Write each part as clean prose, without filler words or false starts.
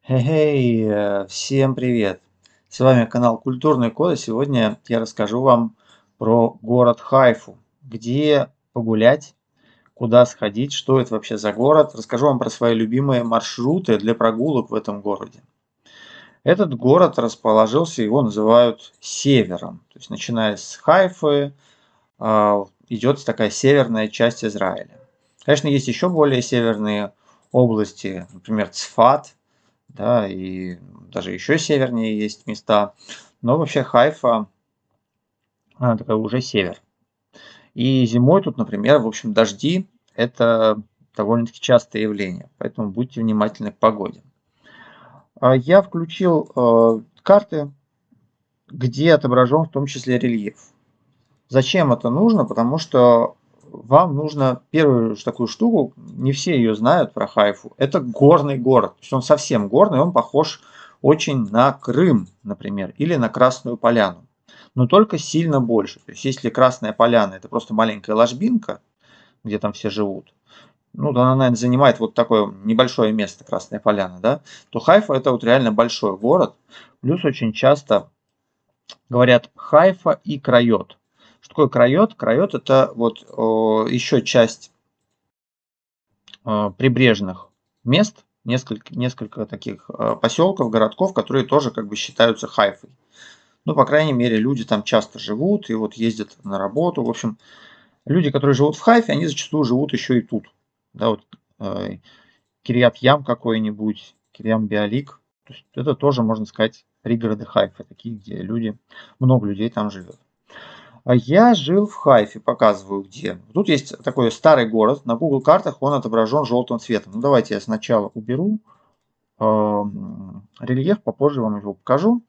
Всем привет! С вами канал Культурный код, и сегодня я расскажу вам про город Хайфу, где погулять, куда сходить, что это вообще за город. Расскажу вам про свои любимые маршруты для прогулок в этом городе. Этот город расположился, его называют севером, то есть начиная с Хайфы, идет такая северная часть Израиля. Конечно, есть еще более северные области, например, Цфат, да, и даже еще севернее есть места. Но вообще Хайфа, она такая уже север. И зимой тут, например, в общем, дожди – это довольно-таки частое явление, поэтому будьте внимательны к погоде. Я включил карты, где отображен в том числе рельеф. Зачем это нужно? Потому что вам нужно первую такую штуку, не все ее знают про Хайфу, это горный город. То есть он совсем горный, он похож очень на Крым, например, или на Красную Поляну. Но только сильно больше. То есть если Красная Поляна это просто маленькая ложбинка, где там все живут, ну, она, наверное, занимает вот такое небольшое место, Красная Поляна, да, то Хайфа это вот реально большой город. Плюс очень часто говорят Хайфа и Крайот. Что такое Крайот? Крайот это вот еще часть прибрежных мест, несколько таких поселков, городков, которые тоже как бы считаются Хайфой. Ну, по крайней мере, люди там часто живут и вот ездят на работу. В общем, люди, которые живут в Хайфе, они зачастую живут еще и тут. Да, вот Кирьят-Ям какой-нибудь, Кирьям-Биалик. То есть это тоже, можно сказать, пригороды Хайфа, такие, где много людей там живет. А я жил в Хайфе, показываю где. Тут есть такой старый город, на Google картах он отображен желтым цветом. Ну давайте я сначала уберу рельеф, попозже вам его покажу.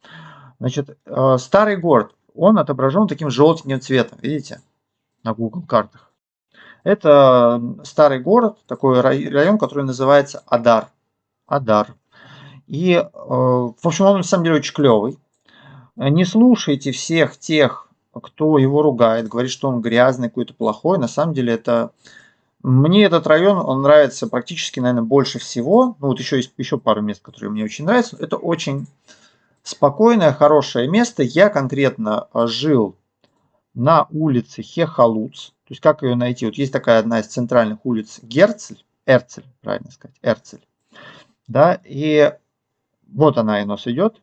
Значит, старый город, он отображен таким желтеньким цветом, видите, на Google картах. Это старый город, такой район, который называется Адар. Адар. И, в общем, он на самом деле очень клевый. Не слушайте всех тех, кто его ругает, говорит, что он грязный, какой-то плохой. На самом деле это... Мне этот район, он нравится практически, наверное, больше всего. Ну вот еще есть еще пару мест, которые мне очень нравятся. Это очень спокойное, хорошее место. Я конкретно жил на улице Хехалуц. То есть как ее найти? Вот есть такая одна из центральных улиц Герцель, Эрцель, правильно сказать, Эрцель. Да, и вот она у нас идет.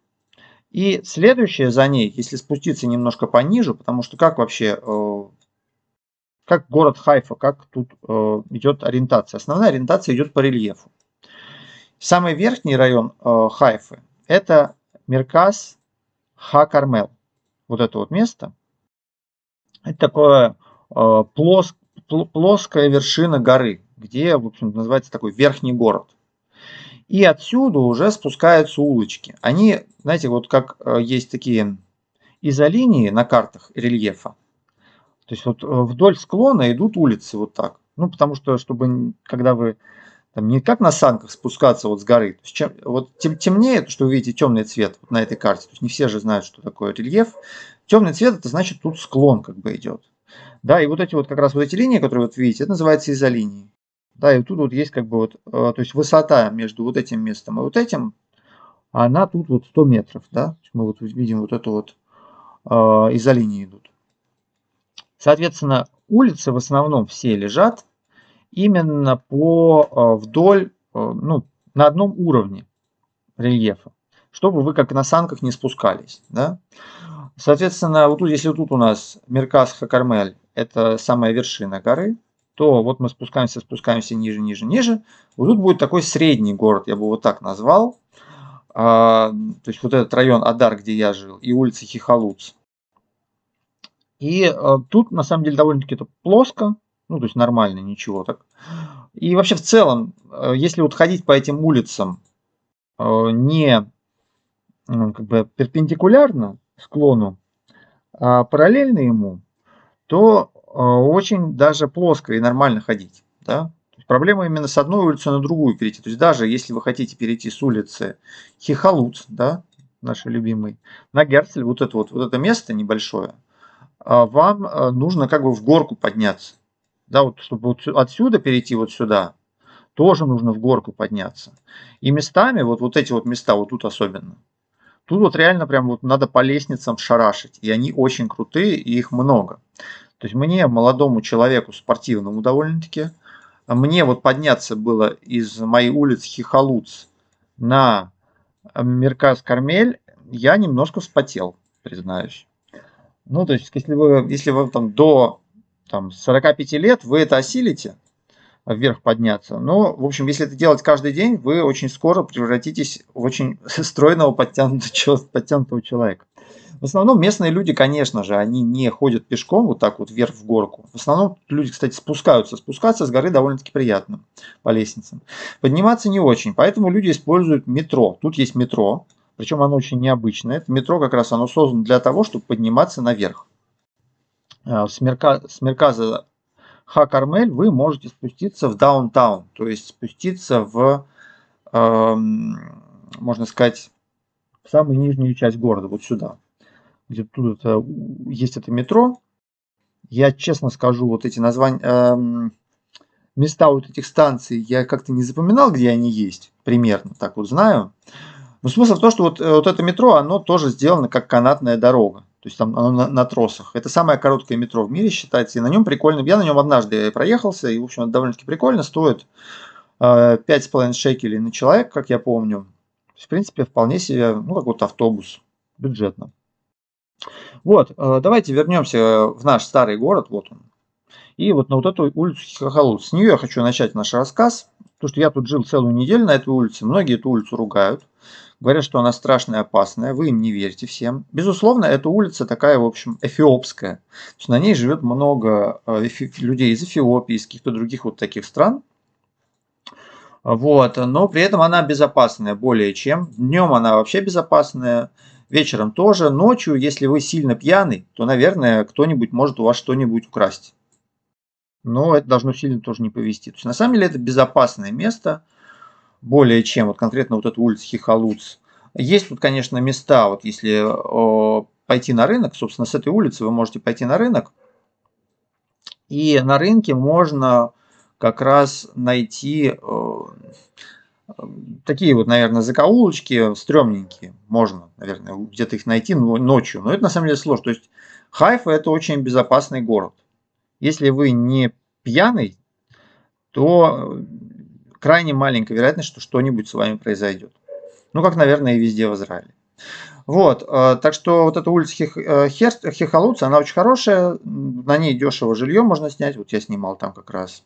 И следующее за ней, если спуститься немножко пониже, потому что как вообще, как город Хайфа, как тут идет ориентация? Основная ориентация идет по рельефу. Самый верхний район Хайфы – это Мерказ Ха-Кармел. Вот это вот место. Это такое плоская вершина горы, где, в общем, называется такой верхний город. И отсюда уже спускаются улочки. Они, знаете, вот как есть такие изолинии на картах рельефа. То есть вот вдоль склона идут улицы вот так. Ну, потому что, чтобы, когда вы там не как на санках спускаться вот с горы, то есть чем темнее, то, что вы видите темный цвет вот на этой карте, то есть не все же знают, что такое рельеф. Темный цвет это значит тут склон как бы идет. Да, и вот эти вот как раз вот эти линии, которые вот видите, это называется изолинии. Да, и тут вот есть как бы вот, то есть высота между вот этим местом и вот этим, она тут вот 100 метров, да. Мы вот видим вот эту вот изолинии идут. Соответственно, улицы в основном все лежат именно вдоль, ну, на одном уровне рельефа, чтобы вы как на санках не спускались, да. Соответственно, вот тут, если тут у нас Мерказ Ха-Кармель, это самая вершина горы, то вот мы спускаемся ниже, ниже, ниже. Вот тут будет такой средний город, я бы вот так назвал. То есть вот этот район Адар, где я жил, и улица Хихалуц. И тут на самом деле довольно-таки это плоско, ну то есть нормально, ничего так. И вообще в целом, если вот ходить по этим улицам не как бы перпендикулярно склону, а параллельно ему, то очень даже плоско и нормально ходить. Да? Проблема именно с одной улицы на другую перейти. То есть даже если вы хотите перейти с улицы Хихалуц, да, нашей любимой, на Герцель, вот это место небольшое, вам нужно как бы в горку подняться. Да, вот, чтобы вот отсюда перейти вот сюда, тоже нужно в горку подняться. И местами, вот эти вот места, вот тут особенно, тут вот реально прям вот надо по лестницам шарашить. И они очень крутые, и их много. То есть мне, молодому человеку, спортивному довольно-таки, мне вот подняться было из моей улицы Хихолуц на Мерказ Кармель, я немножко вспотел, признаюсь. Ну, то есть, если вы там до 45 лет, вы это осилите, вверх подняться. Но, в общем, если это делать каждый день, вы очень скоро превратитесь в очень стройного, подтянутого человека. В основном местные люди, конечно же, они не ходят пешком вот так вот вверх в горку. В основном люди, кстати, спускаются. Спускаться с горы довольно-таки приятно по лестницам. Подниматься не очень, поэтому люди используют метро. Тут есть метро, причем оно очень необычное. Это метро как раз оно создано для того, чтобы подниматься наверх. С Мерказа Ха-Кармель вы можете спуститься в даунтаун, то есть спуститься в, можно сказать, в самую нижнюю часть города, вот сюда, где тут есть это метро. Я честно скажу, вот эти названия, места вот этих станций я как-то не запоминал, где они есть, примерно так вот знаю. Но смысл в том, что вот это метро, оно тоже сделано как канатная дорога. То есть там оно на тросах. Это самое короткое метро в мире считается. И на нем прикольно. Я на нем однажды проехался. И, в общем, это довольно-таки прикольно. Стоит 5,5 шекелей на человека, как я помню. То есть, в принципе, вполне себе, ну, как вот автобус. Бюджетно. Вот, давайте вернемся в наш старый город. Вот он. И вот на вот эту улицу Хихолуц. С нее я хочу начать наш рассказ. Потому что я тут жил целую неделю на этой улице. Многие эту улицу ругают. Говорят, что она страшная и опасная. Вы им не верите всем. Безусловно, эта улица такая, в общем, эфиопская. То есть на ней живет много людей из Эфиопии, из каких-то других вот таких стран. Вот. Но при этом она безопасная более чем. Днем она вообще безопасная. Вечером тоже. Ночью, если вы сильно пьяный, то, наверное, кто-нибудь может у вас что-нибудь украсть. Но это должно сильно тоже не повезти. То есть на самом деле это безопасное место. Более чем, вот конкретно вот эта улица Хихолуц. Есть тут, конечно, места, вот если пойти на рынок, собственно, с этой улицы вы можете пойти на рынок, и на рынке можно как раз найти такие вот, наверное, закоулочки стрёмненькие, можно, наверное, где-то их найти ночью, но это на самом деле сложно. То есть Хайфа это очень безопасный город. Если вы не пьяный, то крайне маленькая вероятность, что что-нибудь с вами произойдет. Ну, как, наверное, и везде в Израиле. Вот, так что вот эта улица Хихолуц, она очень хорошая, на ней дешево жилье можно снять, вот я снимал там как раз.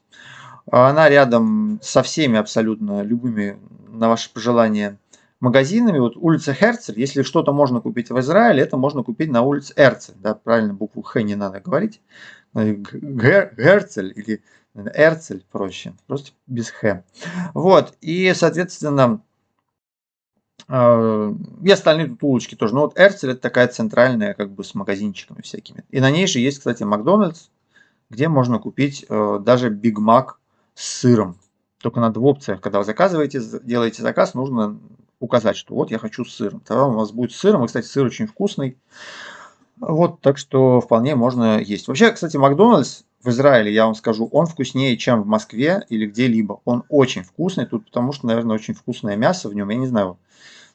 Она рядом со всеми абсолютно любыми, на ваше пожелание, магазинами. Вот улица Херцель, если что-то можно купить в Израиле, это можно купить на улице Эрцель, да, правильно букву Х не надо говорить, Герцель или Эрцель проще, просто без Х. Вот, и, соответственно, и остальные тут улочки тоже. Но вот Эрцель это такая центральная, как бы с магазинчиками всякими. И на ней же есть, кстати, Макдональдс, где можно купить даже Биг Мак с сыром. Только надо в опциях, когда вы заказываете, делаете заказ, нужно указать, что вот я хочу с сыром. Тогда у вас будет с сыром. И, кстати, сыр очень вкусный. Вот, так что вполне можно есть. Вообще, кстати, Макдональдс в Израиле, я вам скажу, он вкуснее, чем в Москве или где-либо. Он очень вкусный тут, потому что, наверное, очень вкусное мясо в нем. Я не знаю,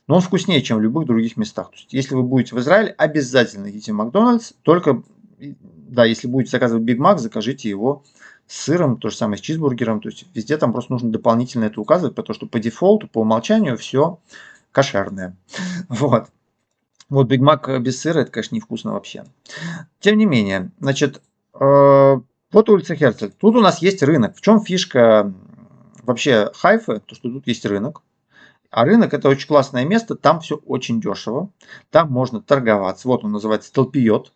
но он вкуснее, чем в любых других местах. То есть, если вы будете в Израиле, обязательно идите в Макдональдс. Только, да, если будете заказывать Биг Мак, закажите его с сыром, то же самое с чизбургером. То есть, везде там просто нужно дополнительно это указывать, потому что по дефолту, по умолчанию все кошерное. Вот. Вот Биг Мак без сыра, это, конечно, невкусно вообще. Тем не менее, значит, вот улица Херцель. Тут у нас есть рынок. В чем фишка вообще Хайфы? То, что тут есть рынок. А рынок это очень классное место, там все очень дешево, там можно торговаться. Вот он называется Талпиот,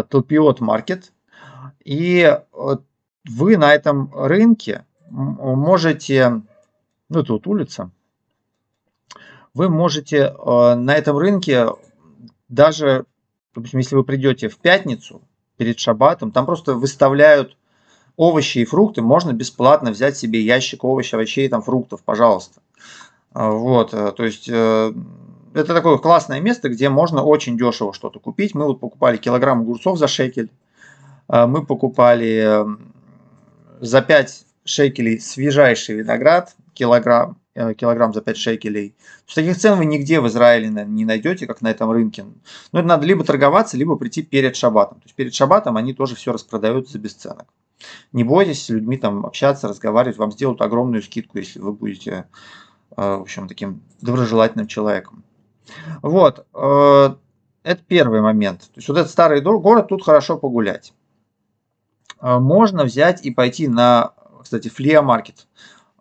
Талпиот Маркет. И вы на этом рынке можете, ну это вот улица, вы можете на этом рынке даже, допустим, если вы придете в пятницу перед шаббатом, там просто выставляют овощи и фрукты, можно бесплатно взять себе ящик овощей, овощей, там фруктов, пожалуйста. Вот, то есть это такое классное место, где можно очень дешево что-то купить. Мы вот покупали килограмм огурцов за шекель, мы покупали за 5 шекелей свежайший виноград, килограмм за 5 шекелей. Таких цен вы нигде в Израиле не найдете, как на этом рынке. Но это надо либо торговаться, либо прийти перед шаббатом. То есть перед шаббатом они тоже все распродают за бесценок. Не бойтесь с людьми там общаться, разговаривать, вам сделают огромную скидку, если вы будете, в общем, таким доброжелательным человеком. Вот, это первый момент. То есть вот этот старый город, тут хорошо погулять. Можно взять и пойти на, кстати, флеомаркет.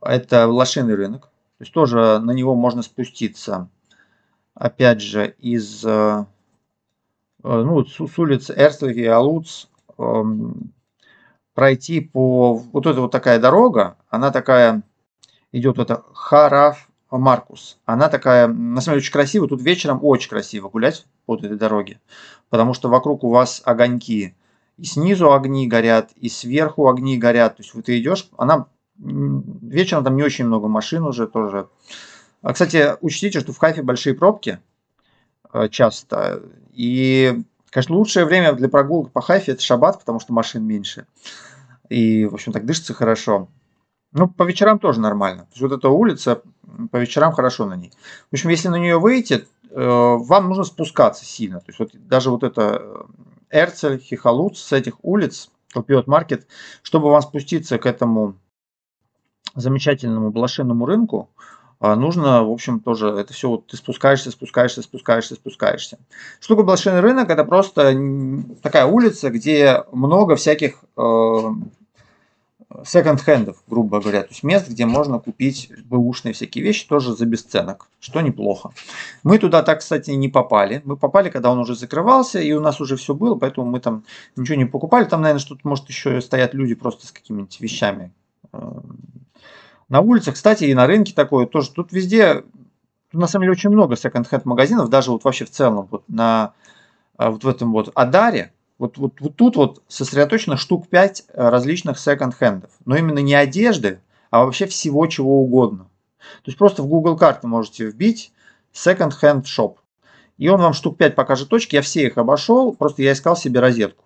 Это лошиный рынок. То есть тоже на него можно спуститься, опять же, из с улицы Эрцлих и Алуц, пройти по вот эта вот такая дорога, она такая идет, это Хараф Маркус. Она такая, на самом деле, очень красивая. Тут вечером очень красиво гулять по этой дороге, потому что вокруг у вас огоньки. И снизу огни горят, и сверху огни горят. То есть вот ты идешь, она вечером там не очень много машин уже тоже. Кстати, учтите, что в Хайфе большие пробки часто. И, конечно, лучшее время для прогулок по Хайфе это шаббат, потому что машин меньше. И, в общем, так дышится хорошо. Ну, по вечерам тоже нормально. То есть вот эта улица, по вечерам хорошо на ней. В общем, если на нее выйти, вам нужно спускаться сильно. То есть вот даже вот это Эрцель, Хихалуц, с этих улиц, Калпиот Маркет, чтобы вам спуститься к этому замечательному блошиному рынку, нужно, в общем, тоже это все вот ты спускаешься. Что такое блошиный рынок? Это просто такая улица, где много всяких секонд-хендов, грубо говоря, то есть мест, где можно купить бэушные всякие вещи тоже за бесценок, что неплохо. Мы туда так, кстати, не попали. Мы попали, когда он уже закрывался, и у нас уже все было, поэтому мы там ничего не покупали. Там, наверное, что-то, может, еще стоят люди просто с какими-нибудь вещами на улицах. Кстати, и на рынке такое тоже. Тут везде, на самом деле, очень много секонд-хенд магазинов, даже вот вообще в целом, вот вот в этом вот Адаре, вот тут вот сосредоточено штук 5 различных секонд-хендов. Но именно не одежды, а вообще всего чего угодно. То есть просто в Google карты можете вбить second-hand shop. И он вам штук 5 покажет точки. Я все их обошел, просто я искал себе розетку.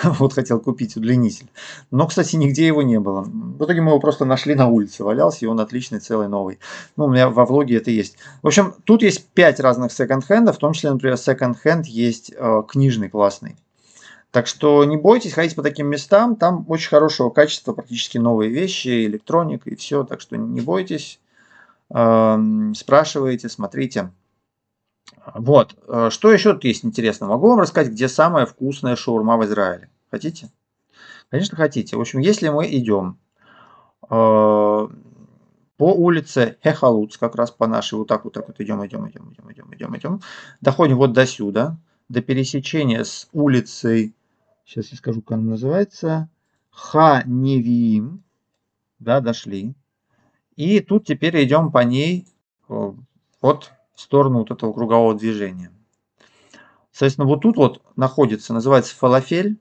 Вот хотел купить удлинитель. Но, кстати, нигде его не было. В итоге мы его просто нашли на улице. Валялся, и он отличный, целый, новый. Ну, у меня во влоге это есть. В общем, тут есть 5 разных секонд-хендов. В том числе, например, секонд-хенд есть книжный, классный. Так что не бойтесь, ходить по таким местам. Там очень хорошего качества, практически новые вещи, электроника и все. Так что не бойтесь. Спрашивайте, смотрите. Вот. Что еще тут есть интересно? Могу вам рассказать, где самая вкусная шаурма в Израиле. Хотите? Конечно, хотите. В общем, если мы идем по улице Хехалуц, как раз по нашей, вот так вот идем, доходим вот до сюда, до пересечения с улицей, сейчас я скажу, как она называется, Ха-Невиим, да, дошли. И тут теперь идем по ней вот в сторону вот этого кругового движения. Соответственно, вот тут вот находится, называется фалафель.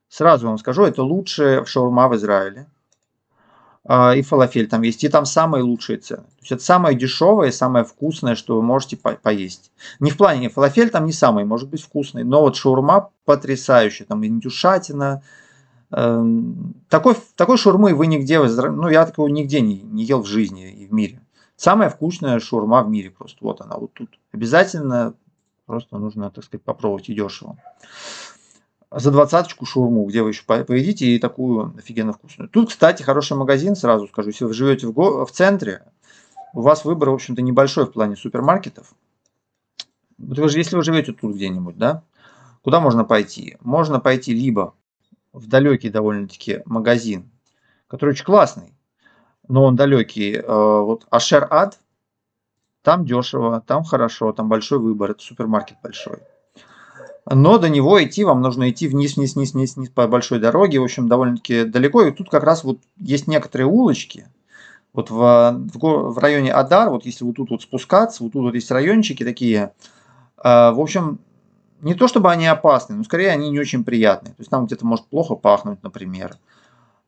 Сразу вам скажу, это лучшая шаурма в Израиле. И фалафель там есть, и там самые лучшие цены. То есть это самое дешевое, самое вкусное, что вы можете поесть. Не в плане, фалафель там не самый, может быть, вкусный, но вот шаурма потрясающая, там индюшатина. Такой шаурмы вы нигде, ну я такого нигде не ел в жизни и в мире. Самая вкусная шаурма в мире просто, вот она, вот тут. Обязательно просто нужно, так сказать, попробовать и дешево. За 20-очку шаурму, где вы еще поедите, и такую офигенно вкусную. Тут, кстати, хороший магазин, сразу скажу, если вы живете в центре, у вас выбор, в общем-то, небольшой в плане супермаркетов. Вот если вы живете тут где-нибудь, да, куда можно пойти? Можно пойти либо в далекий довольно-таки магазин, который очень классный, но он далекий, вот Ашер Ад, там дешево, там хорошо, там большой выбор, это супермаркет большой. Но до него идти, вам нужно идти вниз по большой дороге, в общем, довольно-таки далеко. И тут как раз вот есть некоторые улочки, вот в районе Адар, вот если вот тут вот спускаться, вот тут вот есть райончики такие, в общем, не то чтобы они опасны, но скорее они не очень приятные. То есть там где-то может плохо пахнуть, например,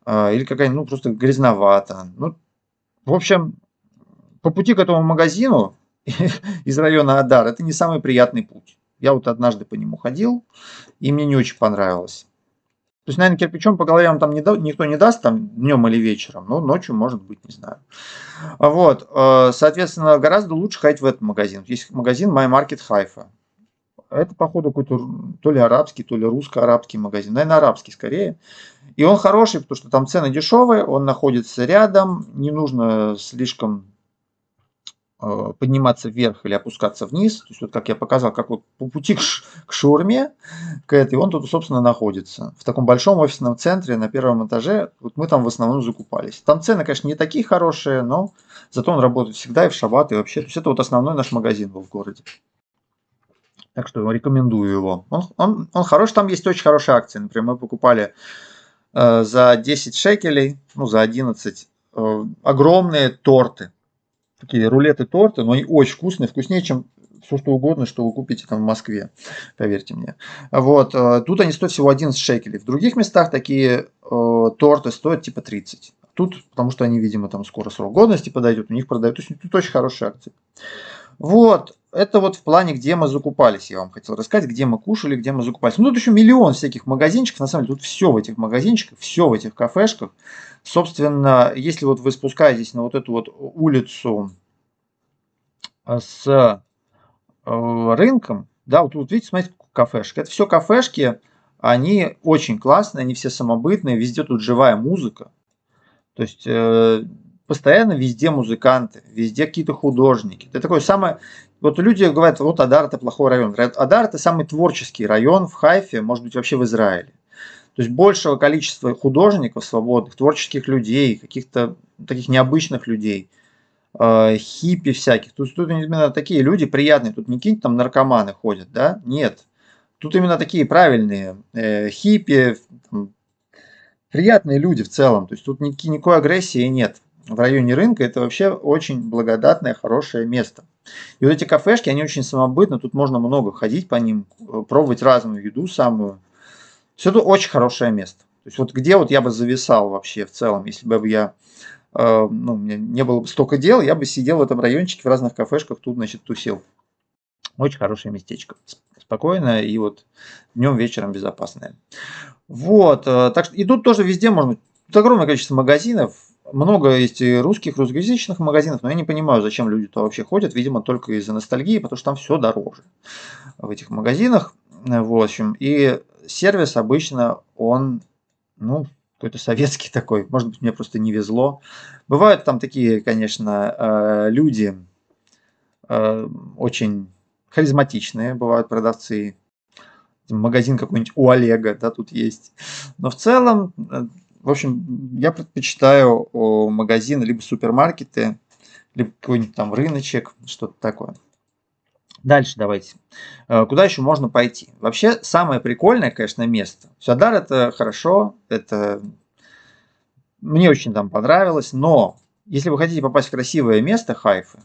или какая-нибудь, ну, просто грязновато. Ну, в общем, по пути к этому магазину из района Адар это не самый приятный путь. Я вот однажды по нему ходил, и мне не очень понравилось. То есть, наверное, кирпичом по голове вам там никто не даст там днем или вечером, но ночью, может быть, не знаю. Вот, соответственно, гораздо лучше ходить в этот магазин. Есть магазин My Market Haifa. Это, походу, какой-то то ли арабский, то ли русско-арабский магазин. Наверное, арабский скорее. И он хороший, потому что там цены дешевые, он находится рядом, не нужно слишком подниматься вверх или опускаться вниз. То есть, вот как я показал, как вот по пути к шаурме, к этой, он тут, собственно, находится. В таком большом офисном центре на первом этаже. Вот мы там в основном закупались. Там цены, конечно, не такие хорошие, но зато он работает всегда и в шаббат, и вообще. То есть, это вот основной наш магазин был в городе. Так что рекомендую его. Он хороший, там есть очень хорошие акции. Например, мы покупали за 10 шекелей, ну за 11, огромные торты. Такие рулеты-торты, но они очень вкусные, вкуснее, чем все что угодно, что вы купите там в Москве, поверьте мне. Вот, тут они стоят всего 11 шекелей. В других местах такие торты стоят типа 30. Тут, потому что они, видимо, там скоро срок годности подойдет, у них продают. То есть тут очень хорошие акции. Вот, это вот в плане, где мы закупались, я вам хотел рассказать, где мы кушали, где мы закупались. Ну, тут еще миллион всяких магазинчиков, на самом деле, тут все в этих магазинчиках, все в этих кафешках. Собственно, если вот вы спускаетесь на вот эту вот улицу с рынком, да, вот видите, смотрите, кафешка. Это все кафешки, они очень классные, они все самобытные, везде тут живая музыка. То есть постоянно везде музыканты, везде какие-то художники. Это такое самое... Вот люди говорят, вот Адар это плохой район. Адар это самый творческий район в Хайфе, может быть вообще в Израиле. То есть большего количества художников свободных, творческих людей, каких-то таких необычных людей, хиппи всяких. Тут именно такие люди приятные. Тут не какие-то там наркоманы ходят, да? Нет. Тут именно такие правильные хиппи, приятные люди в целом. То есть тут никакой агрессии нет. В районе рынка это вообще очень благодатное, хорошее место. И вот эти кафешки, они очень самобытны. Тут можно много ходить по ним, пробовать разную еду самую. Все это очень хорошее место. То есть вот где вот я бы зависал вообще в целом, если бы я, ну, у меня не было бы столько дел, я бы сидел в этом райончике в разных кафешках, тут, значит, тусил. Очень хорошее местечко. Спокойное и вот днем, вечером безопасное. Вот, так что и тут тоже везде можно. Тут огромное количество магазинов. Много есть и русских, русскоязычных магазинов, но я не понимаю, зачем люди туда вообще ходят. Видимо, только из-за ностальгии, потому что там все дороже в этих магазинах. В общем, и сервис обычно он, ну, какой-то советский такой. Может быть, мне просто не везло. Бывают там такие, конечно, люди очень харизматичные, бывают продавцы. Магазин какой-нибудь у Олега, да, тут есть. Но в целом, в общем, я предпочитаю магазины либо супермаркеты, либо какой-нибудь там рыночек, что-то такое. Дальше давайте. Куда еще можно пойти? Вообще, самое прикольное, конечно, место. Садар это хорошо, это мне очень там понравилось, но если вы хотите попасть в красивое место Хайфы,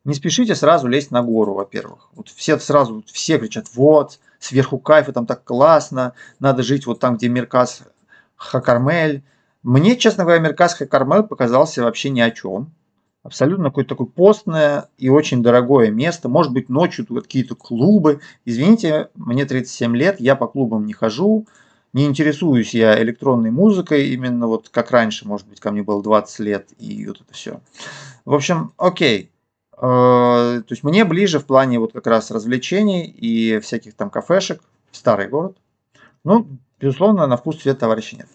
не спешите сразу лезть на гору, во-первых. Вот все сразу, все кричат, вот, сверху кайфа, там так классно, надо жить вот там, где Мерказ Хакармель. Мне, честно говоря, Мерказ Хакармель показался вообще ни о чем. Абсолютно какое-то такое постное и очень дорогое место. Может быть, ночью тут какие-то клубы. Извините, мне 37 лет, я по клубам не хожу. Не интересуюсь я электронной музыкой, именно вот как раньше, может быть, ко мне было 20 лет и вот это все. В общем, окей. То есть мне ближе в плане вот как раз развлечений и всяких там кафешек старый город. Ну, безусловно, на вкус цвет товарища нет.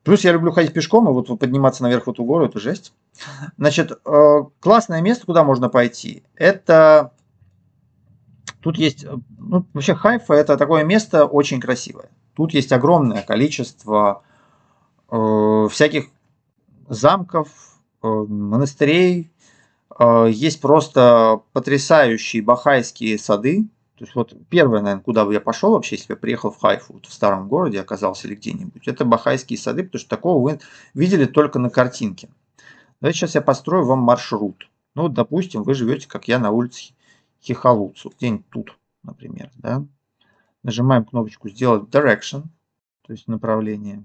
Плюс я люблю ходить пешком, и вот подниматься наверх в эту гору, это жесть. Значит, классное место, куда можно пойти, это... Тут есть... Ну, вообще Хайфа это такое место очень красивое. Тут есть огромное количество всяких замков, монастырей, есть просто потрясающие бахайские сады. То есть вот первое, наверное, куда бы я пошел вообще, если бы я приехал в Хайфу, вот в старом городе оказался или где-нибудь, это бахайские сады, потому что такого вы видели только на картинке. Давайте сейчас я построю вам маршрут. Ну вот, допустим, вы живете, как я, на улице Хихалуцу, где-нибудь тут, например, да. Нажимаем кнопочку «Сделать direction», то есть направление,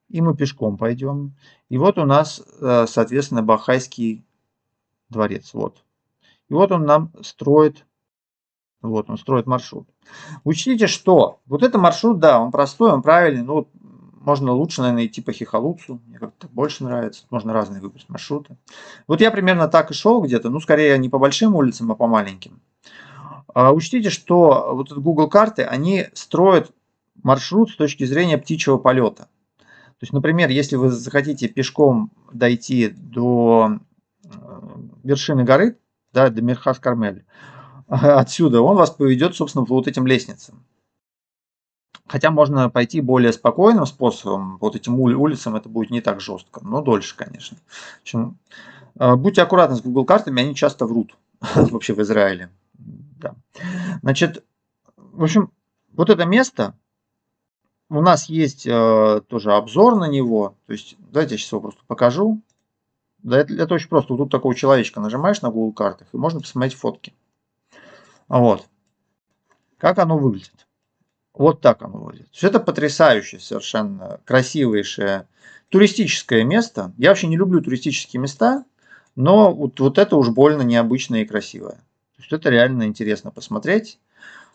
и мы пешком пойдем. И вот у нас, соответственно, бахайский дворец, вот. И вот он нам строит Вот, он строит маршрут. Учтите, что вот этот маршрут, да, он простой, он правильный, но вот можно лучше, наверное, идти по Хихолуцу, мне как-то так больше нравится, можно разные выбрать маршруты. Вот я примерно так и шел где-то, ну, скорее не по большим улицам, а по маленьким. Учтите, что вот этот Google карты, они строят маршрут с точки зрения птичьего полета. То есть, например, если вы захотите пешком дойти до вершины горы, да, до Мирхас-Кармель, отсюда он вас поведет, собственно, по вот этим лестницам. Хотя можно пойти более спокойным способом, по вот этим улицам это будет не так жестко, но дольше, конечно. В общем, будьте аккуратны с Google картами, они часто врут вообще в Израиле. Да. Значит, в общем, вот это место, у нас есть тоже обзор на него. То есть, давайте я сейчас его просто покажу. Да, это очень просто. Вот тут такого человечка нажимаешь на Google картах, и можно посмотреть фотки. Вот. Как оно выглядит. Вот так оно выглядит. Все это потрясающее, совершенно красивейшее туристическое место. Я вообще не люблю туристические места, но вот это уж больно необычное и красивое. То есть это реально интересно посмотреть.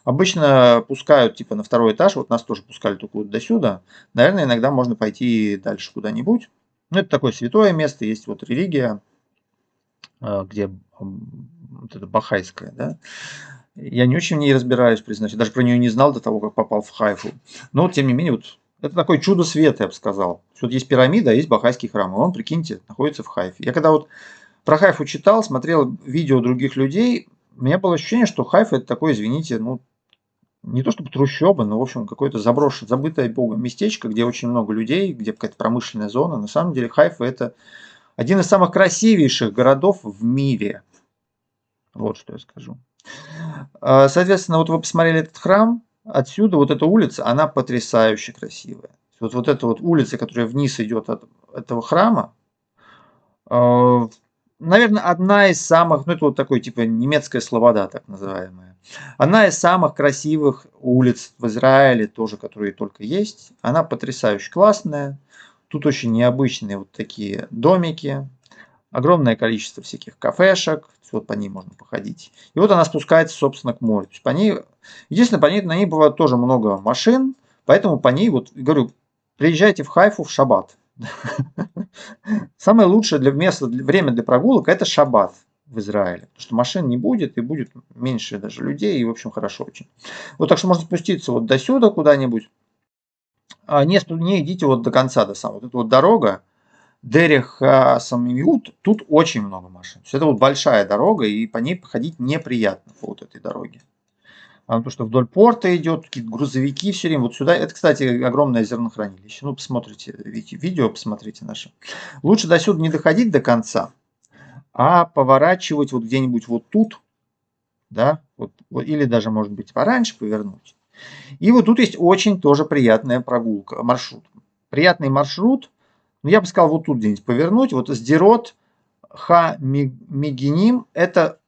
Обычно пускают типа на второй этаж, вот нас тоже пускали только вот до сюда. Наверное, иногда можно пойти дальше куда-нибудь. Ну, это такое святое место, есть вот религия, где вот это бахайская, да. Я не очень в ней разбираюсь, признаюсь. Я даже про нее не знал до того, как попал в Хайфу. Но, тем не менее, вот это такое чудо света, я бы сказал. Вот есть пирамида, а есть Бахайский храм. И он, прикиньте, находится в Хайфе. Я когда вот про Хайфу читал, смотрел видео других людей, у меня было ощущение, что Хайфа это такое, извините, ну, не то чтобы трущоба, но, в общем, какое-то заброшенное, забытое Богом местечко, где очень много людей, где какая-то промышленная зона. На самом деле Хайфа это один из самых красивейших городов в мире. Вот что я скажу. Соответственно, вот вы посмотрели этот храм, отсюда вот эта улица, она потрясающе красивая. Вот эта вот улица, которая вниз идет от этого храма, наверное, одна из самых, ну это вот такой типа немецкая слобода, так называемая. Одна из самых красивых улиц в Израиле, тоже, которые только есть. Она потрясающе классная. Тут очень необычные вот такие домики, огромное количество всяких кафешек, вот по ней можно походить. И вот она спускается, собственно, к морю. То есть по ней, единственное, на ней бывает тоже много машин, поэтому по ней, вот, говорю, приезжайте в Хайфу в шаббат. Самое лучшее время для прогулок – это шаббат в Израиле. Потому что машин не будет, и будет меньше даже людей, и, в общем, хорошо очень. Вот так что можно спуститься вот до сюда куда-нибудь. Не идите вот до конца, до самого. Вот эта вот дорога, Дерех Самиют, тут очень много машин. То есть это вот большая дорога, и по ней походить неприятно по вот этой дороге. Потому что вдоль порта идет, какие-то грузовики все время. Вот сюда, это, кстати, огромное зернохранилище. Ну, посмотрите видео, посмотрите наши. Лучше до сюда не доходить до конца, а поворачивать вот где-нибудь вот тут, да, или даже, может быть, пораньше повернуть. И вот тут есть очень тоже приятная прогулка, маршрут. Приятный маршрут, ну, я бы сказал, вот тут где-нибудь повернуть. Вот Сдерот Ха-Мегиним – это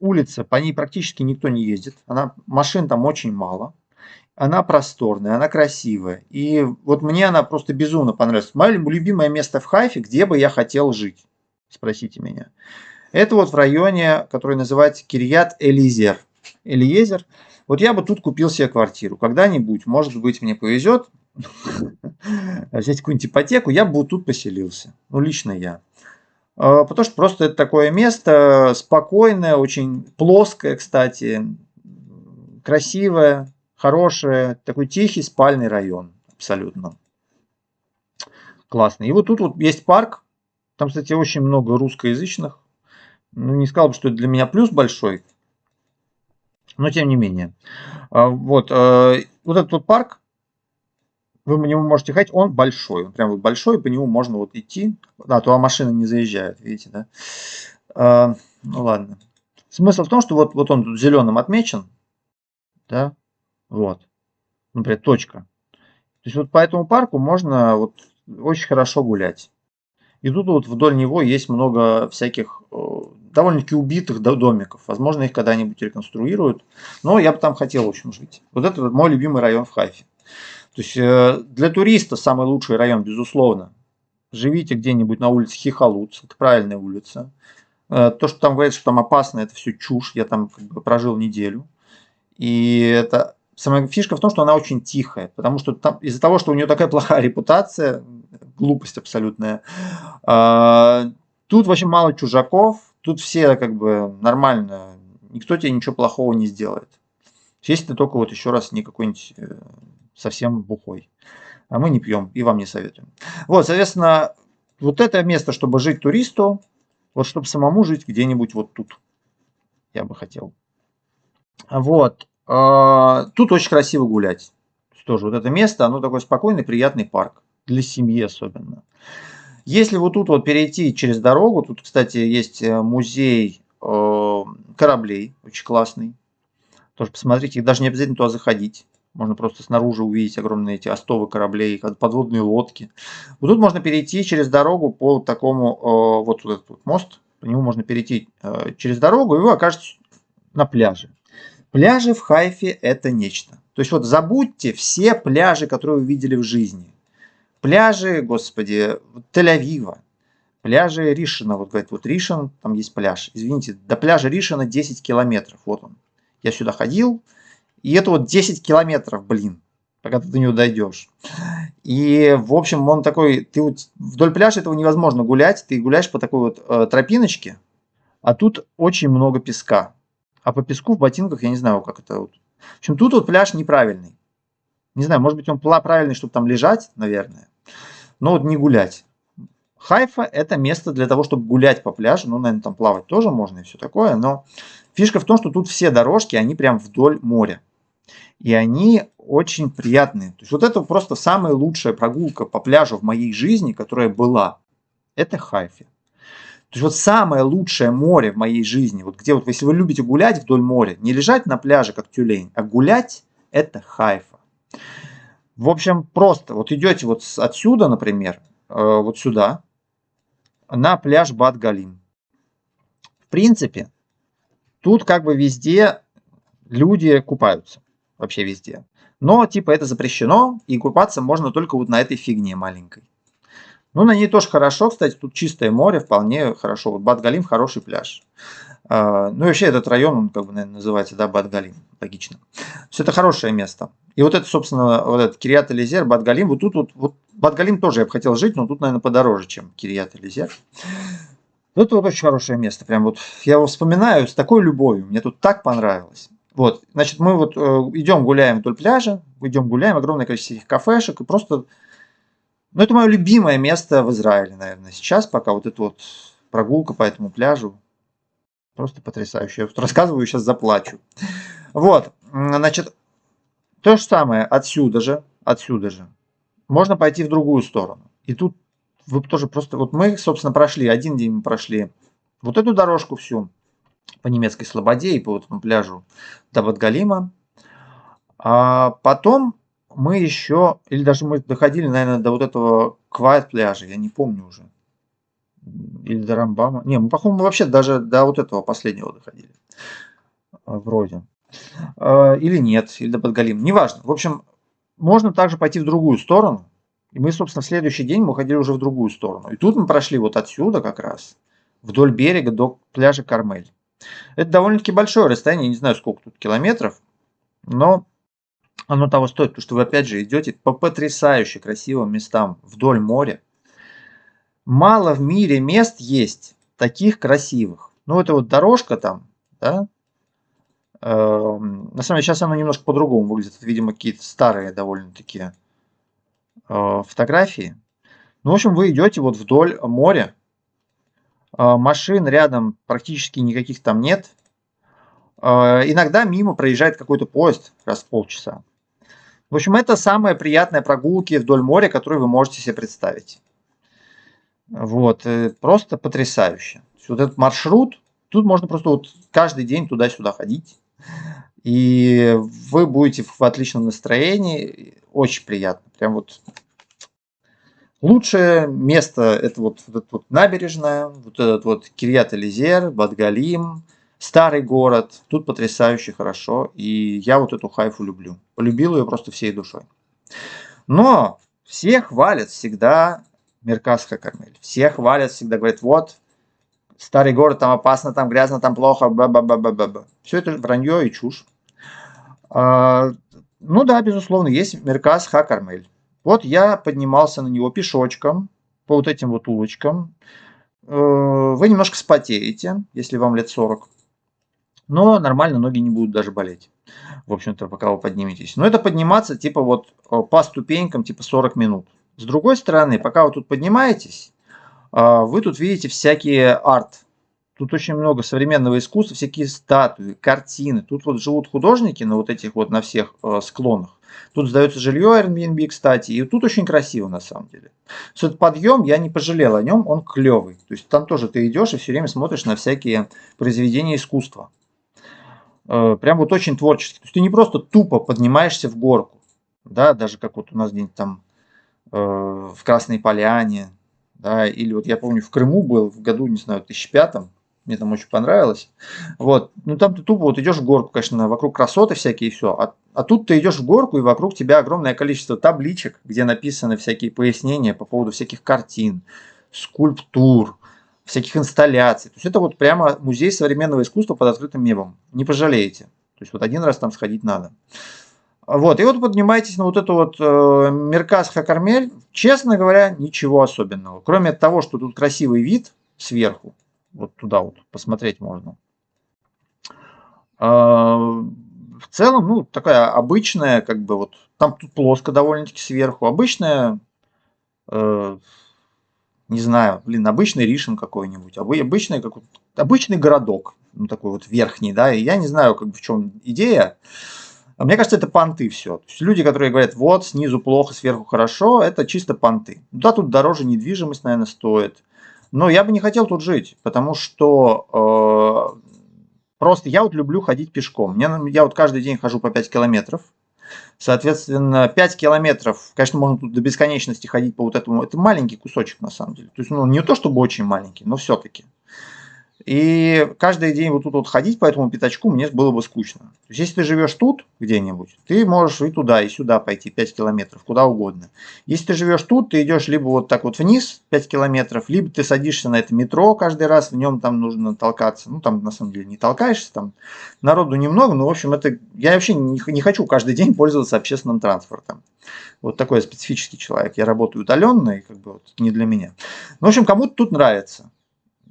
улица, по ней практически никто не ездит. Машин там очень мало. Она просторная, она красивая. И вот мне она просто безумно понравилась. Мое любимое место в Хайфе, где бы я хотел жить, спросите меня. Это вот в районе, который называется Кирьят-Элизер. Элиезер. Вот я бы тут купил себе квартиру. Когда-нибудь, может быть, мне повезет взять какую-нибудь ипотеку, я бы вот тут поселился. Ну, лично я. Потому что просто это такое место спокойное, очень плоское, кстати, красивое, хорошее, такой тихий спальный район, абсолютно классный. И вот тут вот есть парк, там, кстати, очень много русскоязычных. Ну, не сказал бы, что это для меня плюс большой, но тем не менее. Вот этот вот парк, вы по нему можете ходить, он большой, он прям вот большой, по нему можно вот идти. Да, то машины не заезжают, видите, да? Ну ладно. Смысл в том, что вот он тут зеленым отмечен, да, вот, например, точка. То есть вот по этому парку можно вот очень хорошо гулять. И тут вот вдоль него есть много всяких довольно-таки убитых домиков. Возможно, их когда-нибудь реконструируют. Но я бы там хотел, в общем, жить. Вот это мой любимый район в Хайфе. То есть для туриста самый лучший район, безусловно. Живите где-нибудь на улице Хихолуц, это правильная улица. То, что там говорят, что там опасно, это все чушь. Я там как бы прожил неделю. И это самая фишка в том, что она очень тихая, потому что там из-за того, что у нее такая плохая репутация, глупость абсолютная, а, тут вообще мало чужаков, тут все как бы нормально, никто тебе ничего плохого не сделает. Если ты только вот еще раз не какой-нибудь совсем бухой. А мы не пьем и вам не советуем. Вот, соответственно, вот это место, чтобы жить туристу, вот чтобы самому жить где-нибудь вот тут, я бы хотел. Вот. Тут очень красиво гулять. Тоже вот это место, оно такой спокойный, приятный парк. Для семьи особенно. Если вот тут вот перейти через дорогу, тут, кстати, есть музей кораблей, очень классный. Тоже посмотрите, их даже не обязательно туда заходить. Можно просто снаружи увидеть огромные эти остовы кораблей, подводные лодки. Вот тут можно перейти через дорогу по такому, вот этот вот мост, по нему можно перейти через дорогу, и вы окажетесь на пляже. Пляжи в Хайфе это нечто. То есть вот забудьте все пляжи, которые вы видели в жизни. Пляжи, господи, Тель-Авива, пляжи Ришина, вот говорит, вот Ришин, там есть пляж. Извините, до пляжа Ришина 10 километров, вот он. Я сюда ходил, и это вот 10 километров, блин, пока ты до него дойдешь. И, в общем, он такой, ты вот вдоль пляжа этого невозможно гулять, ты гуляешь по такой вот тропиночке, а тут очень много песка. А по песку в ботинках я не знаю, как это вот. В общем, тут вот пляж неправильный. Не знаю, может быть, он правильный, чтобы там лежать, наверное, но вот не гулять. Хайфа это место для того, чтобы гулять по пляжу. Ну, наверное, там плавать тоже можно и все такое, но фишка в том, что тут все дорожки, они прям вдоль моря. И они очень приятные. То есть вот это просто самая лучшая прогулка по пляжу в моей жизни, которая была. Это Хайфе. То есть вот самое лучшее море в моей жизни, вот где вот, если вы любите гулять вдоль моря, не лежать на пляже как тюлень, а гулять, это Хайфа. В общем, просто вот идете вот отсюда, например, вот сюда, на пляж Бат-Галим. В принципе, тут как бы везде люди купаются. Вообще везде. Но типа это запрещено, и купаться можно только вот на этой фигне маленькой. Ну, на ней тоже хорошо, кстати, тут чистое море, вполне хорошо. Вот Бат-Галим хороший пляж. Ну и вообще этот район, он как бы, наверное, называется, да, Бат-Галим, логично. Все это хорошее место. И вот это, собственно, вот этот Кирьят-Элизер, Бат-Галим, вот тут вот Бат-Галим тоже я бы хотел жить, но тут, наверное, подороже, чем Кирьят-Элизер. Это вот очень хорошее место, прям вот я его вспоминаю с такой любовью, мне тут так понравилось. Вот, значит, мы вот идем гуляем вдоль пляжа, идем гуляем, огромное количество этих кафешек, и просто, ну, это мое любимое место в Израиле, наверное, сейчас, пока вот эта вот прогулка по этому пляжу, просто потрясающе. Я тут рассказываю, сейчас заплачу. Вот, значит, то же самое отсюда же, можно пойти в другую сторону. И тут вы тоже просто, вот мы, собственно, прошли, один день мы прошли вот эту дорожку всю по немецкой Слободе и по этому пляжу до Бат-Галима. А потом мы еще, или даже мы доходили, наверное, до вот этого Quiet пляжа, я не помню уже. Или до Рамбама. Не, мы, по-моему, вообще даже до вот этого последнего доходили. Вроде. Или нет, или до Бат-Галима. Неважно. В общем, можно также пойти в другую сторону. И мы, собственно, в следующий день мы ходили уже в другую сторону. И тут мы прошли вот отсюда как раз, вдоль берега до пляжа Кармель. Это довольно-таки большое расстояние, не знаю, сколько тут километров, но оно того стоит, потому что вы опять же идете по потрясающе красивым местам вдоль моря. Мало в мире мест есть таких красивых. Ну, это вот дорожка там, да. На самом деле сейчас она немножко по-другому выглядит. Это, видимо, какие-то старые довольно-таки фотографии. Ну, в общем, вы идете вот вдоль моря. Машин рядом практически никаких там нет. Иногда мимо проезжает какой-то поезд раз в полчаса. В общем, это самая приятная прогулки вдоль моря, которую вы можете себе представить. Вот, просто потрясающе. Вот этот маршрут, тут можно просто вот каждый день туда-сюда ходить. И вы будете в отличном настроении. Очень приятно. Прям вот лучшее место это вот эта вот набережная, вот этот вот Кирьят-Элизер, Бат-Галим, старый город. Тут потрясающе хорошо. И я вот эту Хайфу люблю. Полюбил ее просто всей душой. Но все хвалят всегда Мерказ Кармель. Все хвалят всегда, говорят, вот, старый город, там опасно, там грязно, там плохо, ба-ба-ба-ба-ба. Все это вранье и чушь. А, ну да, безусловно, есть Мерказ Ха-Кармель. Вот я поднимался на него пешочком по вот этим вот улочкам. Вы немножко спотеете, если вам лет 40, но нормально ноги не будут даже болеть, в общем-то, пока вы подниметесь. Но это подниматься типа вот по ступенькам, типа 40 минут. С другой стороны, пока вы тут поднимаетесь, вы тут видите всякие арт. Тут очень много современного искусства, всякие статуи, картины. Тут вот живут художники на вот этих вот, на всех склонах. Тут сдается жилье Airbnb, кстати, и тут очень красиво на самом деле. Что этот подъем, я не пожалел о нем, он клевый. То есть там тоже ты идешь и все время смотришь на всякие произведения искусства. Прям вот очень творчески. То есть ты не просто тупо поднимаешься в горку, да, даже как вот у нас где-нибудь там в Красной Поляне, да, или вот я помню в Крыму был в году, не знаю, 2005, мне там очень понравилось. Вот, ну там ты тупо вот идешь в горку, конечно, вокруг красоты всякие и все, а тут ты идешь в горку, и вокруг тебя огромное количество табличек, где написаны всякие пояснения по поводу всяких картин, скульптур, всяких инсталляций. То есть это вот прямо музей современного искусства под открытым небом. Не пожалеете. То есть вот один раз там сходить надо. Вот, и вот поднимаетесь на вот эту вот Мерказ Ха-Кармель. Честно говоря, ничего особенного. Кроме того, что тут красивый вид сверху, вот туда вот посмотреть можно. В целом, ну, такая обычная, как бы вот, там тут плоско довольно-таки сверху. Обычная, э, не знаю, блин, обычный Ришин какой-нибудь, обычный, обычный городок, ну, такой вот верхний, да, и я не знаю, как бы в чем идея. Мне кажется, это понты все. То есть люди, которые говорят, вот, снизу плохо, сверху хорошо, это чисто понты. Да, тут дороже недвижимость, наверное, стоит. Но я бы не хотел тут жить, потому что просто я вот люблю ходить пешком. Я вот каждый день хожу по 5 километров. Соответственно, 5 километров, конечно, можно тут до бесконечности ходить по вот этому. Это маленький кусочек, на самом деле. То есть, ну, не то чтобы очень маленький, но все-таки. И каждый день вот тут вот ходить по этому пятачку мне было бы скучно. То есть, если ты живешь тут где-нибудь, ты можешь и туда, и сюда пойти 5 километров, куда угодно. Если ты живешь тут, ты идешь либо вот так вот вниз 5 километров, либо ты садишься на это метро каждый раз, в нем там нужно толкаться. Ну, там на самом деле не толкаешься, там народу немного, но, в общем, это я вообще не хочу каждый день пользоваться общественным транспортом. Вот такой я специфический человек. Я работаю удаленно, и как бы вот не для меня. Ну, в общем, кому-то тут нравится.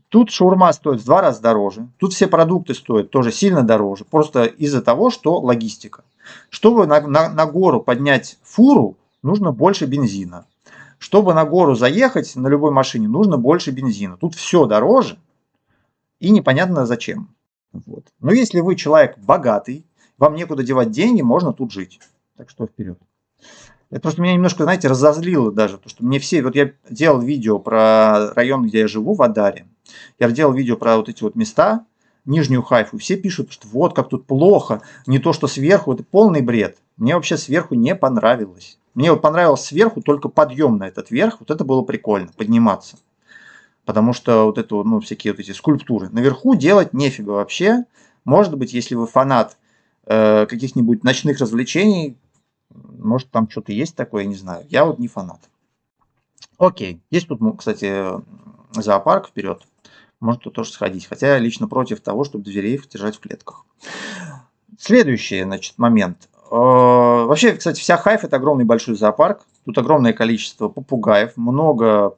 Тут шаурма стоит в 2 раза дороже. Тут все продукты стоят тоже сильно дороже. Просто из-за того, что логистика. Чтобы на гору поднять фуру, нужно больше бензина. Чтобы на гору заехать на любой машине, нужно больше бензина. Тут все дороже и непонятно зачем. Вот. Но если вы человек богатый, вам некуда девать деньги, можно тут жить. Так что вперед. Это просто меня немножко, знаете, разозлило даже. То, что мне все... Вот я делал видео про район, где я живу, в Адаре. Я делал видео про вот эти вот места, Нижнюю Хайфу. Все пишут, что вот как тут плохо, не то, что сверху. Это полный бред. Мне вообще сверху не понравилось. Мне вот понравилось сверху только подъем на этот верх. Вот это было прикольно, подниматься. Потому что вот это, ну, всякие вот эти скульптуры. Наверху делать нефига вообще. Может быть, если вы фанат каких-нибудь ночных развлечений, может, там что-то есть такое, я не знаю. Я вот не фанат. Окей. Есть тут, кстати, зоопарк вперед. Может тут тоже сходить. Хотя я лично против того, чтобы зверей держать в клетках. Следующий, значит, момент. Вообще, кстати, вся Хайф — это огромный большой зоопарк. Тут огромное количество попугаев, много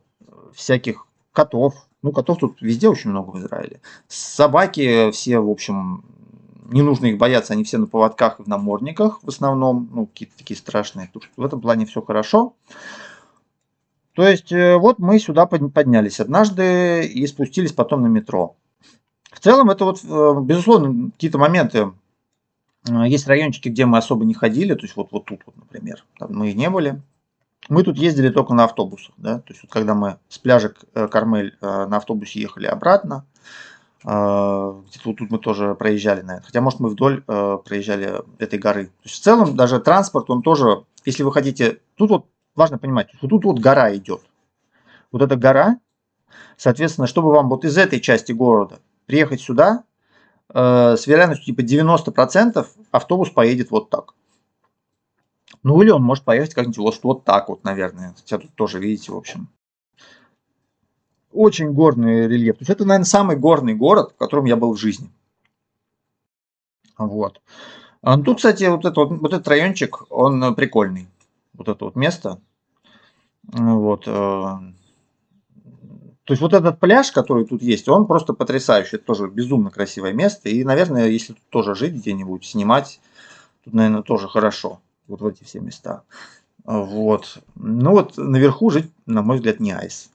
всяких котов. Ну, котов тут везде очень много в Израиле. Собаки все, в общем, не нужно их бояться, они все на поводках и в намордниках в основном. Ну, какие-то такие страшные. В этом плане все хорошо. То есть, вот мы сюда поднялись однажды и спустились потом на метро. В целом, это вот, безусловно, какие-то моменты. Есть райончики, где мы особо не ходили, то есть вот тут, вот, например, там мы и не были. Мы тут ездили только на автобусах, да, то есть вот когда мы с пляжа Кармель на автобусе ехали обратно, где-то вот тут мы тоже проезжали, наверное. Хотя, может, мы вдоль проезжали этой горы. То есть, в целом, даже транспорт, он тоже, если вы хотите, тут вот важно понимать, что тут вот гора идет. Вот эта гора, соответственно, чтобы вам вот из этой части города приехать сюда, с вероятностью типа 90% автобус поедет вот так. Ну или он может поехать как-нибудь вот так вот, наверное. Хотя тут тоже, видите, в общем. Очень горный рельеф. То есть это, наверное, самый горный город, в котором я был в жизни. Вот. Ну, тут, кстати, вот этот райончик, он прикольный. Вот это вот место. Вот. То есть вот этот пляж, который тут есть, он просто потрясающий. Это тоже безумно красивое место. И, наверное, если тут тоже жить где-нибудь, снимать, тут, наверное, тоже хорошо. Вот в эти все места. Вот. Ну вот наверху жить, на мой взгляд, не айс.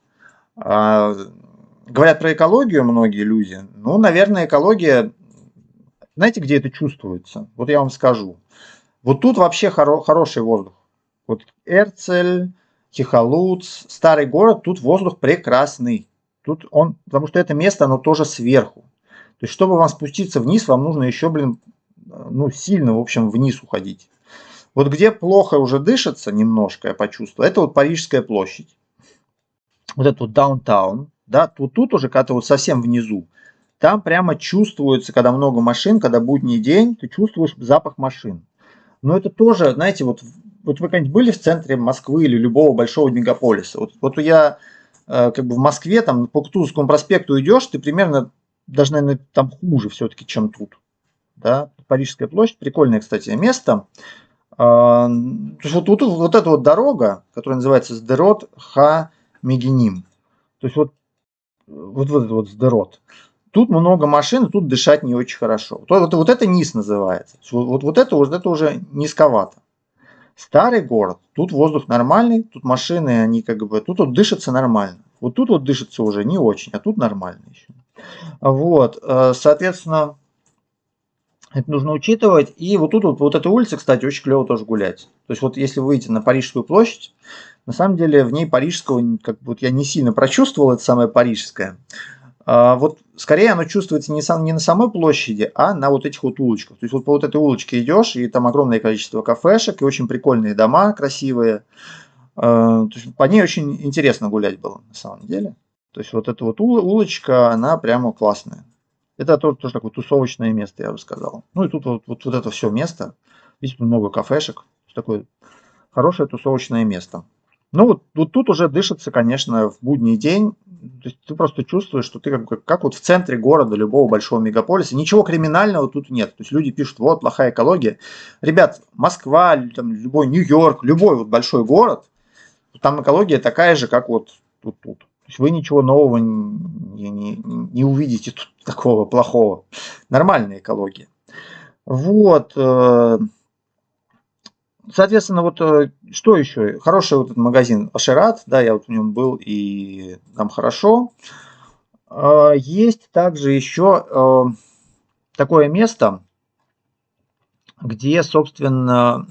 А, говорят про экологию многие люди. Ну, наверное, экология, знаете, где это чувствуется? Вот я вам скажу. Вот тут вообще хороший воздух. Вот Эрцель, Хихолуц, старый город, тут воздух прекрасный. Тут он, потому что это место, оно тоже сверху. То есть, чтобы вам спуститься вниз, вам нужно еще, ну, сильно, в общем, вниз уходить. Вот где плохо уже дышится немножко, я почувствовал, это вот Парижская площадь. Вот это вот даунтаун, да, тут уже, когда ты вот совсем внизу, там прямо чувствуется, когда много машин, когда будний день, ты чувствуешь запах машин. Но это тоже, знаете, вот вы когда-нибудь были в центре Москвы или любого большого мегаполиса? Вот я как бы в Москве, там по Кутузовскому проспекту идешь, ты примерно даже, наверное, там хуже все-таки, чем тут. Да? Парижская площадь, прикольное, кстати, место. То есть вот эта вот дорога, которая называется Сдерот Ха Мегиним. То есть вот этот вот Сдерот. Тут много машин, и тут дышать не очень хорошо. Вот это низ называется. Вот это уже низковато. Старый город, тут воздух нормальный, тут машины, они как бы, тут вот дышится нормально. Вот тут вот дышится уже не очень, а тут нормально еще. Вот, соответственно, это нужно учитывать. И вот тут вот эта улица, кстати, очень клево тоже гулять. То есть вот если выйти на Парижскую площадь, на самом деле в ней парижского, как бы вот я не сильно прочувствовал, это самое парижское. Вот скорее оно чувствуется не на самой площади, а на вот этих вот улочках. То есть вот по вот этой улочке идешь, и там огромное количество кафешек, и очень прикольные дома, красивые. То есть по ней очень интересно гулять было, на самом деле. То есть вот эта вот улочка, она прямо классная. Это тоже такое тусовочное место, я бы сказал. Ну и тут вот это все место. Видите, тут много кафешек. Такое хорошее тусовочное место. Ну вот тут уже дышится, конечно, в будний день. То есть ты просто чувствуешь, что ты как вот в центре города любого большого мегаполиса. Ничего криминального тут нет. То есть люди пишут, вот плохая экология. Ребят, Москва, там, любой Нью-Йорк, любой вот большой город, там экология такая же, как вот тут. То есть вы ничего нового не увидите тут такого плохого. Нормальная экология. Вот. Соответственно, вот что еще? Хороший вот этот магазин Ашерат, да, я вот в нем был, и там хорошо. Есть также еще такое место, где, собственно,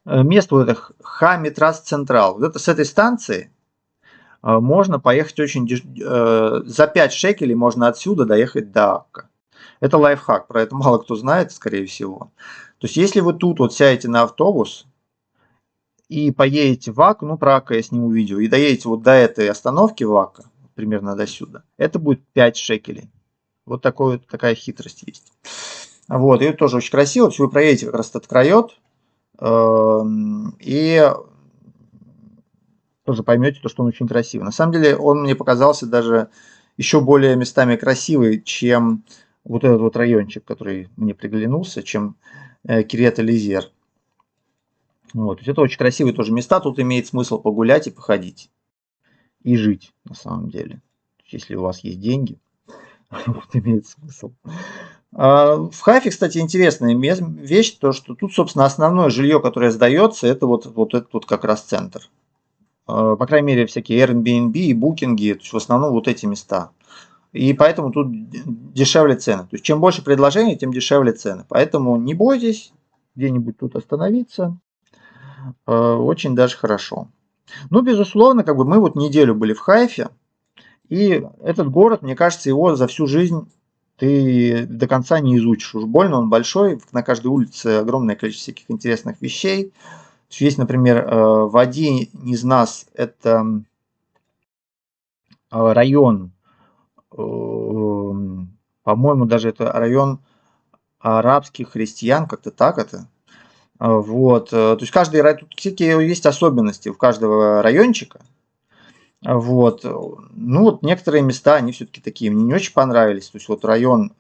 место вот это Хамитрас Централ. Вот это с этой станции можно поехать очень за 5 шекелей можно отсюда доехать до Акка. Это лайфхак, про это мало кто знает, скорее всего. То есть, если вы тут вот сядете на автобус и поедете в Акку, ну, про Акка я сниму видео, и доедете вот до этой остановки в Акка, примерно до сюда, это будет 5 шекелей. Вот такая хитрость есть. Вот, и это тоже очень красиво. То есть вы проедете как раз этот крайот, и тоже поймете, что он очень красивый. На самом деле он мне показался даже еще более местами красивый, чем вот этот вот райончик, который мне приглянулся, чем Кирьят-Элизер. Вот, то есть это очень красивые тоже места, тут имеет смысл погулять и походить. И жить, на самом деле. Если у вас есть деньги, вот имеет смысл. В Хайфе, кстати, интересная вещь, то что тут, собственно, основное жилье, которое сдается, это вот этот вот как раз центр. По крайней мере, всякие Airbnb и букинги, то есть в основном вот эти места. И поэтому тут дешевле цены. То есть чем больше предложений, тем дешевле цены. Поэтому не бойтесь где-нибудь тут остановиться. Очень даже хорошо. Ну, безусловно, как бы мы вот неделю были в Хайфе. И этот город, мне кажется, его за всю жизнь ты до конца не изучишь. Уж больно он большой, на каждой улице огромное количество всяких интересных вещей. Есть, например, Вади Низнас, это район, по-моему, даже это район арабских христиан, как-то так это. Вот. То есть тут всякие есть особенности у каждого райончика. Вот. Ну вот некоторые места, они все-таки такие, мне не очень понравились. То есть вот район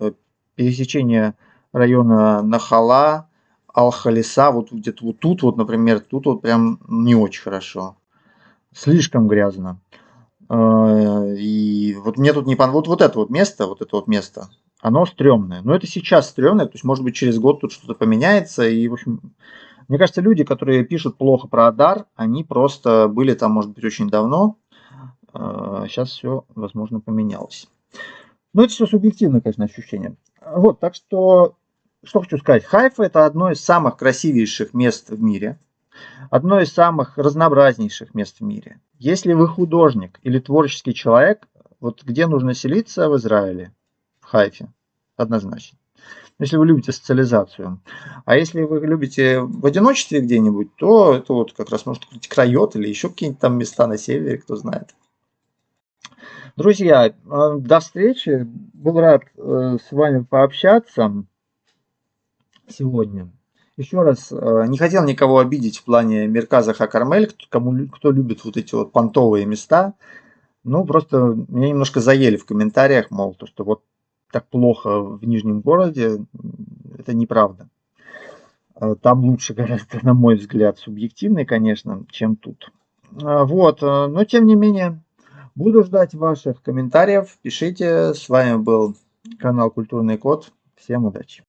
пересечения района Нахала, Ал-Халиса, вот где-то вот тут вот, например, тут вот прям не очень хорошо. Слишком грязно. И вот мне тут не понравилось, вот это вот место, оно стрёмное. Но это сейчас стрёмное, то есть, может быть, через год тут что-то поменяется. И, в общем, мне кажется, люди, которые пишут плохо про Адар, они просто были там, может быть, очень давно. Сейчас все, возможно, поменялось. Но это все субъективное, конечно, ощущение. Вот, так что хочу сказать. Хайфа – это одно из самых красивейших мест в мире, одно из самых разнообразнейших мест в мире. Если вы художник или творческий человек, вот где нужно селиться в Израиле? В Хайфе, однозначно. Если вы любите социализацию. А если вы любите в одиночестве где-нибудь, то это вот как раз может быть Крайот или еще какие-нибудь там места на севере, кто знает. Друзья, до встречи. Был рад с вами пообщаться сегодня. Еще раз, не хотел никого обидеть в плане Мерказа Хакармель, кто любит вот эти вот понтовые места. Ну, просто меня немножко заели в комментариях, мол, то, что вот так плохо в Нижнем городе, это неправда. Там лучше гораздо, на мой взгляд, субъективный, конечно, чем тут. Вот, но тем не менее, буду ждать ваших комментариев. Пишите. С вами был канал Культурный Код. Всем удачи.